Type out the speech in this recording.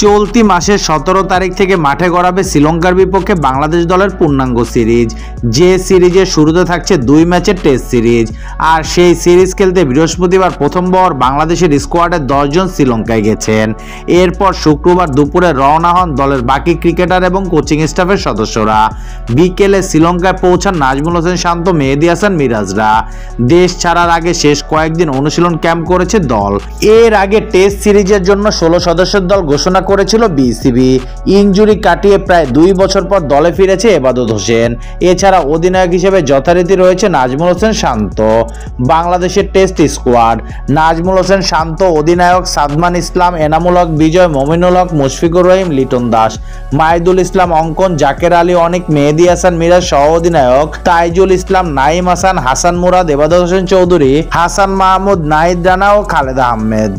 চলতি মাসের 17 তারিখ থেকে মাঠে গড়াবে শ্রীলঙ্কার বিপক্ষে বাংলাদেশ দলের পূর্ণাঙ্গ সিরিজ। যে সিরিজের শুরুতে থাকছে 2 ম্যাচের টেস্ট সিরিজ। আর সেই সিরিজ খেলতে বৃহস্পতিবার প্রথমবার বাংলাদেশের স্কোয়াডের 10 জন শ্রীলঙ্কায় গেছেন। এরপর শুক্রবার দুপুরে রওনা হন দলের বাকি ক্রিকেটার এবং কোচিং স্টাফের সদস্যরা। বিকেলে শ্রীলঙ্কায় পৌঁছান নাজমুল হোসেন শান্ত, মেহেদী হাসান মিরাজরা। দেশ ছাড়ার আগে শেষ কয়েকদিন অনুশীলন ক্যাম্প করেছে দল। এর আগে টেস্ট সিরিজের জন্য 16 সদস্যের দল ঘোষণা করেছিল বিসিবি। ইনজুরি কাটিয়ে প্রায় 2 বছর পর দলে ফিরেছে এবাদত হোসেন। এছাড়া অধিনায়ক হিসেবে যথারীতি রয়েছে নাজমুল হোসেন শান্ত। বাংলাদেশের টেস্ট স্কোয়াড: নাজমুল হোসেন শান্ত অধিনায়ক, সাদমান ইসলাম, এনামুল হক বিজয়, মমিনুল হক, মুশফিকুর রহিম, লিটন দাস, মাহিদুল ইসলাম অঙ্কন, জাকের আলী অনিক, মেহেদী হাসান মিরাজ সহ অধিনায়ক, তাইজুল ইসলাম, নাইম হাসান, হাসান মুরাদ, এবাদত হোসেন চৌধুরী, হাসান মাহমুদ, নাহিদ রানা ও খালেদ আহমেদ।